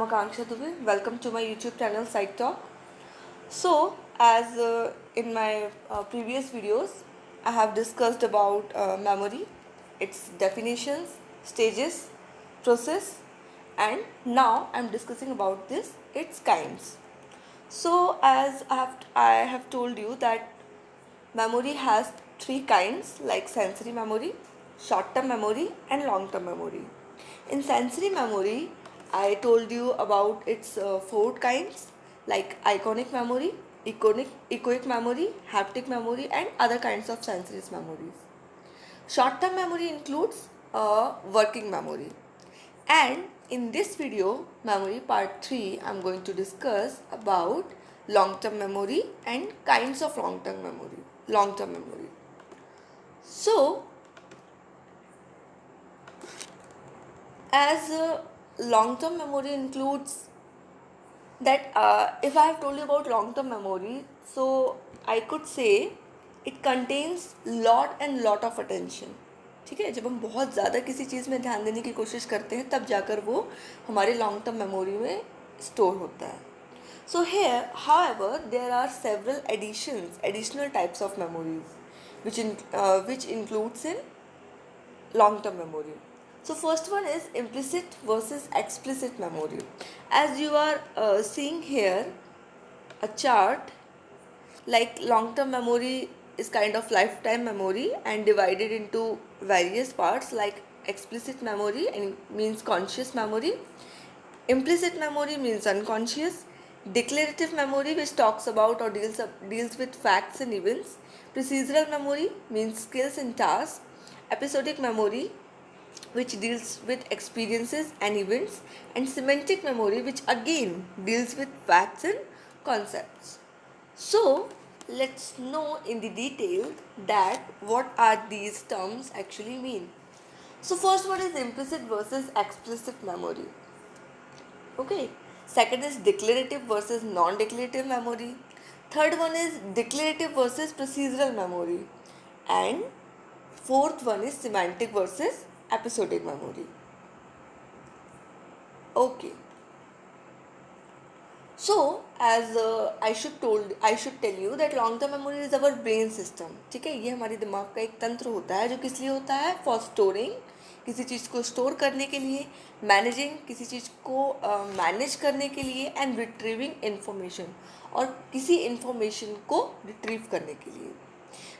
Akanksha Dubey. Welcome to my YouTube channel Psych Talk. So, as in my previous videos, I have discussed about memory, its definitions, stages, process, and now I'm discussing about its kinds. So, as I have told you that memory has three kinds like sensory memory, short term memory, and long term memory. In sensory memory, I told you about its four kinds like iconic memory, echoic memory, haptic memory, and other kinds of sensory memories. Short term memory includes working memory. And in this video, memory part 3, I'm going to discuss about long term memory and kinds of long term memory. Long term memory. So, as long term memory includes that if I have told you about long term memory, so I could say it contains lot and lot of attention. ठीक है, जब हम बहुत ज़्यादा किसी चीज़ में ध्यान देने की कोशिश करते हैं तब जाकर वो हमारे लॉन्ग टर्म मेमोरी में स्टोर होता है. So here, however, there are several additional types of memories, which includes in long-term memory. So first one is implicit versus explicit memory. As you are seeing here a chart, like long-term memory is kind of lifetime memory and divided into various parts like explicit memory and means conscious memory, implicit memory means unconscious, declarative memory which talks about or deals with facts and events, procedural memory means skills and tasks, episodic memory which deals with experiences and events, and semantic memory which again deals with facts and concepts. So let's know in the detail that what are these terms actually mean. So first one is implicit versus explicit memory. Okay. Second is declarative versus non-declarative memory. Third one is declarative versus procedural memory. And fourth one is semantic versus episodic memory. Okay. So as I should tell you that long term memory is our brain system. ठीक है, ये हमारे दिमाग का एक तंत्र होता है जो किस लिए होता है, फॉर स्टोरिंग, किसी चीज़ को स्टोर करने के लिए, मैनेजिंग, किसी चीज़ को मैनेज करने के लिए, एंड रिट्रीविंग इन्फॉर्मेशन, और किसी इन्फॉर्मेशन को रिट्रीव करने के लिए.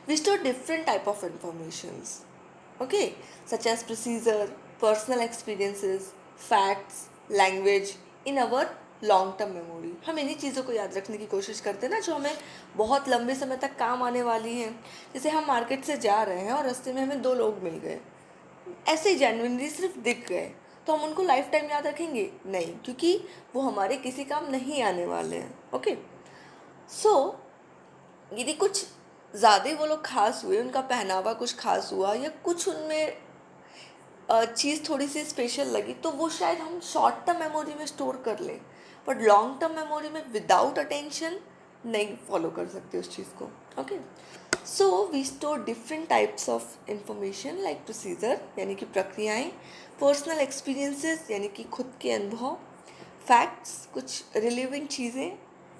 We store different type of informations, okay, such as procedure, personal experiences, facts, language in our long term memory. हम इन्हीं चीज़ों को याद रखने की कोशिश करते हैं ना जो हमें बहुत लंबे समय तक काम आने वाली हैं. जैसे हम मार्केट से जा रहे हैं और रास्ते में हमें दो लोग मिल गए, ऐसे ही जेन्युइनली सिर्फ दिख गए, तो हम उनको लाइफ टाइम याद रखेंगे नहीं, क्योंकि वो हमारे किसी काम नहीं आने वाले हैं. ओके. सो यदि कुछ ज़्यादा ही वो लोग खास हुए, उनका पहनावा कुछ खास हुआ या कुछ उनमें चीज़ थोड़ी सी स्पेशल लगी, तो वो शायद हम शॉर्ट टर्म मेमोरी में स्टोर कर लें, बट लॉन्ग टर्म मेमोरी में विदाउट अटेंशन नहीं फॉलो कर सकते उस चीज़ को. Okay. So we store different types of information like procedure यानी कि प्रक्रियाएं, पर्सनल एक्सपीरियंसेस यानी कि खुद के अनुभव, फैक्ट्स कुछ रिलीविंग चीज़ें,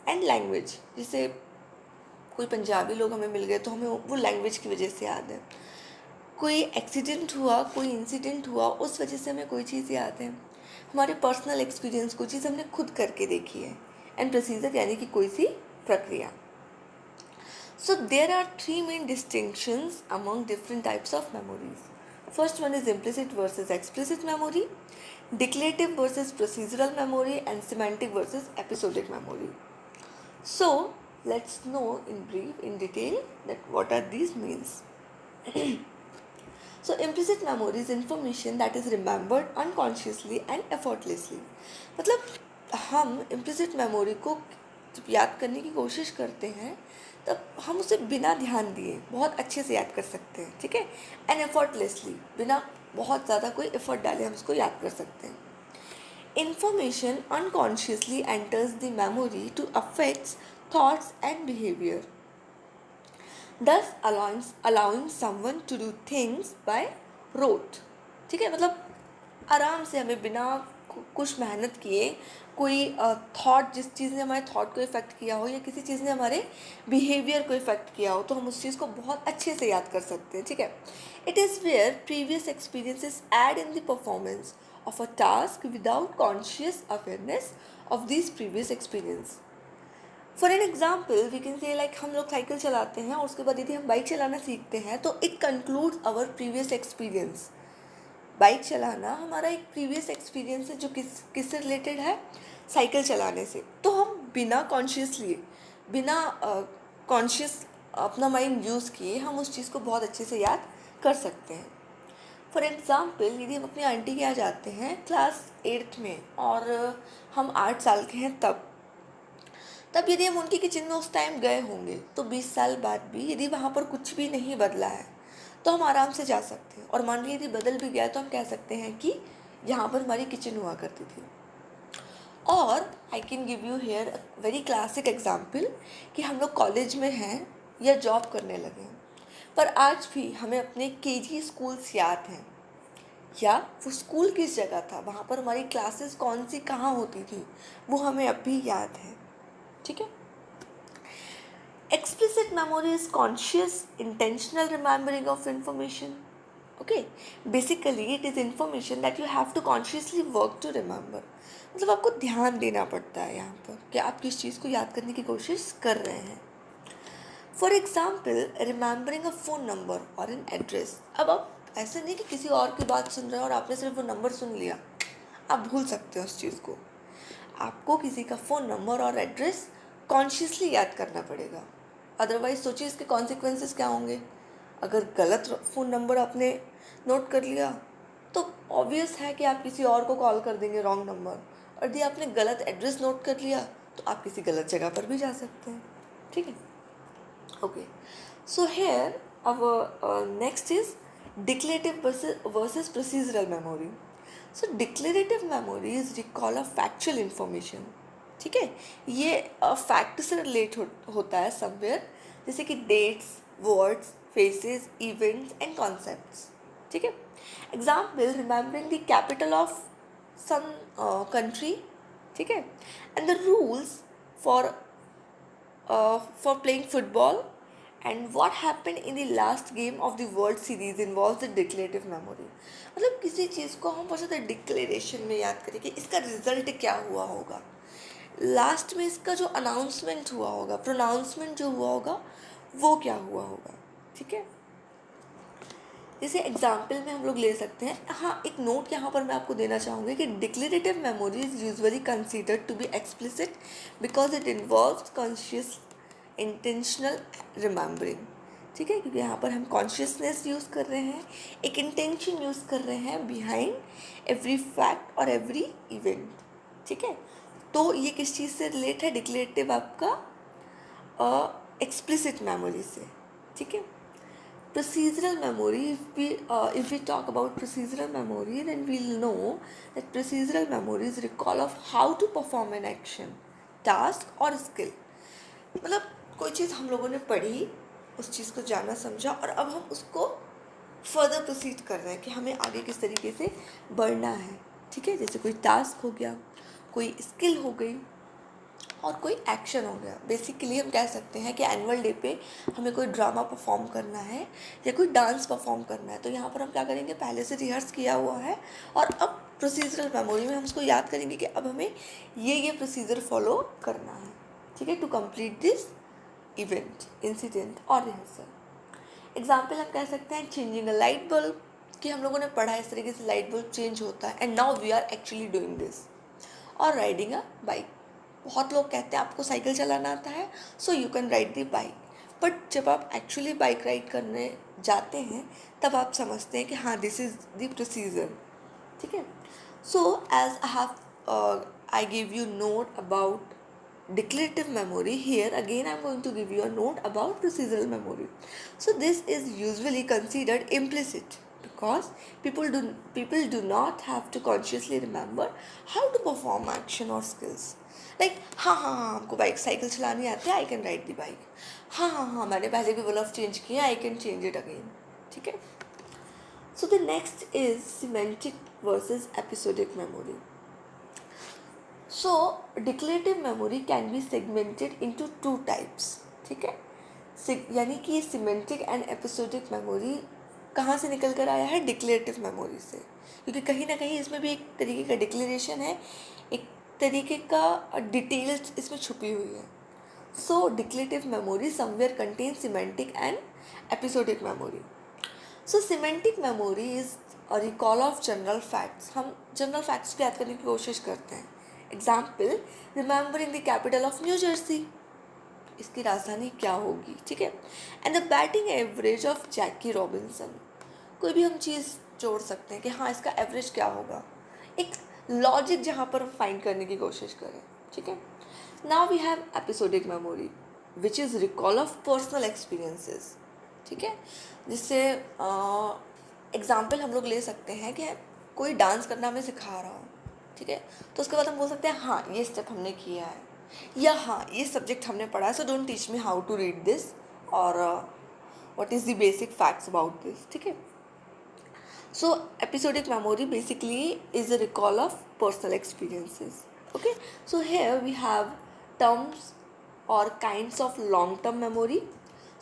एंड लैंग्वेज, जैसे कोई पंजाबी लोग हमें मिल गए तो हमें वो लैंग्वेज की वजह से याद है. कोई एक्सीडेंट हुआ, कोई इंसिडेंट हुआ, उस वजह से हमें कोई चीज़ याद है. हमारे पर्सनल एक्सपीरियंस, कोई चीज़ हमने खुद करके देखी है. एंड प्रोसीजर यानी कि कोई सी प्रक्रिया. So there are three main distinctions among different types of memories. First one is implicit versus explicit memory, declarative versus procedural memory, and semantic versus episodic memory. So let's know in brief, in detail, that what are these means. So implicit memory is information that is remembered unconsciously and effortlessly. मतलब हम implicit memory को जब याद करने की कोशिश करते हैं तब हम उसे बिना ध्यान दिए बहुत अच्छे से याद कर सकते हैं. ठीक है. एंड effortlessly, बिना बहुत ज़्यादा कोई एफर्ट डाले हम उसको याद कर सकते हैं. Information unconsciously enters the memory to affect thoughts and behavior, thus allowing someone to do things by rote. ठीक है, मतलब आराम से हमें बिना कुछ मेहनत किए, कोई थॉट, जिस चीज़ ने हमारे थॉट को इफ़ेक्ट किया हो या किसी चीज़ ने हमारे बिहेवियर को इफ़ेक्ट किया हो, तो हम उस चीज़ को बहुत अच्छे से याद कर सकते हैं, ठीक है। It is where previous experiences add in the performance of a task without conscious awareness of this previous experience. For an example we can say like हम लोग साइकिल चलाते हैं और उसके बाद यदि हम बाइक चलाना सीखते हैं तो it concludes our previous experience. Bike चलाना हमारा एक प्रीवियस एक्सपीरियंस है जो किससे रिलेटेड है, साइकिल चलाने से। तो हम बिना कॉन्शियसली, बिना कॉन्शियस अपना माइंड यूज़ किए हम उस चीज़ को बहुत अच्छे से याद कर सकते हैं। फॉर एग्ज़ाम्पल यदि हम अपनी आंटी के यहाँ जाते हैं क्लास 8th में और हम 8 साल के हैं, तब यदि हम उनकी किचन में उस टाइम गए होंगे तो 20 साल बाद भी यदि वहाँ पर कुछ भी नहीं बदला है तो हम आराम से जा सकते हैं। और मान लीजिए यदि बदल भी गया तो हम कह सकते हैं कि यहाँ पर हमारी किचन हुआ करती थी। और I can give you here a very classic example कि हम लोग कॉलेज में हैं या जॉब करने लगे हैं, पर आज भी हमें अपने केजी स्कूल्स याद हैं, या वो स्कूल किस जगह था, वहाँ पर हमारी क्लासेस कौन सी कहाँ होती थी, वो हमें अब भी याद है, ठीक है। Explicit memory is conscious, intentional remembering of information. Okay, basically it is information that you have to consciously work to remember. मतलब आपको ध्यान देना पड़ता है यहाँ पर कि आप किस चीज़ को याद करने की कोशिश कर रहे हैं। For example remembering a phone number और एन एड्रेस। अब आप ऐसे नहीं कि किसी और की बात सुन रहे हो और आपने सिर्फ वो नंबर सुन लिया, आप भूल सकते हो उस चीज़ को। आपको किसी का फ़ोन नंबर और एड्रेस कॉन्शियसली याद करना पड़ेगा, अदरवाइज सोचिए इसके कॉन्सिक्वेंसेस क्या होंगे। अगर गलत फ़ोन नंबर आपने नोट कर लिया तो ऑब्वियस है कि आप किसी और को कॉल कर देंगे रॉन्ग नंबर, और यदि आपने गलत एड्रेस नोट कर लिया तो आप किसी गलत जगह पर भी जा सकते हैं, ठीक है। Okay, so here our next is declarative versus procedural memory. So declarative memory is recall of factual information, ठीक है। ये फैक्ट से रिलेट होता है समवेयर, जैसे कि dates, words, faces, events and concepts, ठीक है। Example remembering the capital of some country, ठीक है, and the rules for playing football and what happen in the last game of the world series involve the declarative memory. मतलब किसी चीज़ को हम बहुत ज़्यादा डिक्लेरेशन में याद करें कि इसका रिजल्ट क्या हुआ होगा, लास्ट में इसका जो अनाउंसमेंट हुआ होगा, प्रोनाउंसमेंट जो हुआ होगा वो क्या हुआ होगा, ठीक है। जैसे एग्जाम्पल में हम लोग ले सकते हैं, हाँ एक नोट यहाँ पर मैं आपको देना चाहूँगी कि declarative memory is usually considered to be explicit because it involves conscious intentional remembering, ठीक है, क्योंकि यहाँ पर हम कॉन्शियसनेस यूज़ कर रहे हैं, एक इंटेंशन यूज़ कर रहे हैं बिहाइंड एवरी फैक्ट और एवरी इवेंट, ठीक है। तो ये किस चीज़ से रिलेट है, डिक्लेरेटिव आपका एक्सप्लिसिट मेमोरी से, ठीक है। Procedural memory, if we talk about procedural memory, then we'll know that procedural memory is recall of how to perform an action, task or skill. मतलब कोई चीज़ हम लोगों ने पढ़ी, उस चीज़ को जाना समझा और अब हम उसको फर्दर प्रोसीड कर रहे हैं कि हमें आगे किस तरीके से बढ़ना है, ठीक है। जैसे कोई टास्क हो गया, कोई स्किल हो गई और कोई एक्शन हो गया। बेसिकली हम कह सकते हैं कि एनुअल डे पे हमें कोई ड्रामा परफॉर्म करना है या कोई डांस परफॉर्म करना है, तो यहाँ पर हम क्या करेंगे, पहले से रिहर्स किया हुआ है और अब प्रोसीजरल मेमोरी में हम उसको याद करेंगे कि अब हमें ये प्रोसीजर फॉलो करना है, ठीक है, to complete this event, incident और रिहर्सल। एग्जाम्पल हम कह सकते हैं चेंजिंग अ लाइट बल्ब, कि हम लोगों ने पढ़ा है इस तरीके से लाइट बल्ब चेंज होता है and now we are actually doing this. और राइडिंग अ बाइक, बहुत लोग कहते हैं आपको साइकिल चलाना आता है so you can ride the bike, but जब आप एक्चुअली बाइक राइड करने जाते हैं तब आप समझते हैं कि हाँ दिस इज़ द प्रोसीजर, ठीक है। So as I have I give you note about declarative memory, here again I'm going to give you a note about procedural memory. So this is usually considered implicit because people do not have to consciously remember how to perform action or skills. Like हाँ हमको bike cycle चलानी आती है, I can ride the bike, हाँ मैंने पहले भी bulb change किया, I can change it again, ठीक है। So the next is semantic versus episodic memory. So declarative memory can be segmented into two types, ठीक है। यानी कि सिमेंटिक एंड एपिसोडिक मेमोरी कहाँ से निकल कर आया है, डिक्लेरेटिव मेमोरी से, क्योंकि कहीं ना कहीं इसमें भी एक तरीके का डिक्लेरेशन है, एक तरीके का डिटेल्स इसमें छुपी हुई है। So declarative memory somewhere contain semantic and episodic memory. So semantic memory is a recall of general facts, हम जनरल फैक्ट्स को याद करने की कोशिश करते हैं। Example, remembering the capital of New Jersey, इसकी राजधानी क्या होगी, ठीक है। And the batting average of Jackie Robinson, कोई भी हम चीज़ जोड़ सकते हैं कि हाँ इसका एवरेज क्या होगा, एक लॉजिक जहाँ पर हम फाइंड करने की कोशिश करें, ठीक है। Now we have episodic memory which is recall of personal experiences, ठीक है। जिससे एग्जाम्पल हम लोग ले सकते हैं कि कोई डांस करना हमें सिखा रहा हो, ठीक है, तो उसके बाद हम बोल सकते हैं हाँ ये स्टेप हमने किया है, या हाँ ये सब्जेक्ट हमने पढ़ा है, so don't teach me how to read this, और what is the basic facts about this, ठीक है। So episodic memory basically is a recall of personal experiences, okay. So here we have terms or kinds of long term memory.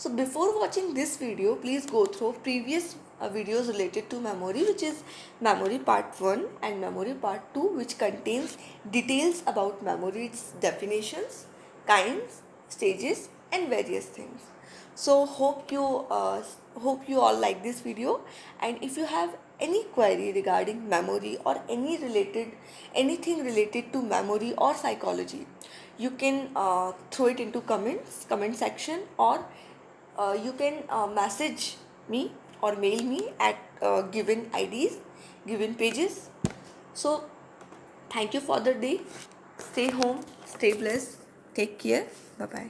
So before watching this video, please go through previous videos related to memory, which is memory part 1 and memory part 2, which contains details about memory, its definitions, kinds, stages and various things. So hope you all like this video, and if you have any query regarding memory or anything related to memory or psychology, you can throw it into comment section, or you can message me or mail me at given IDs, given pages. So thank you for the day. Stay home, stay blessed, take care, bye bye.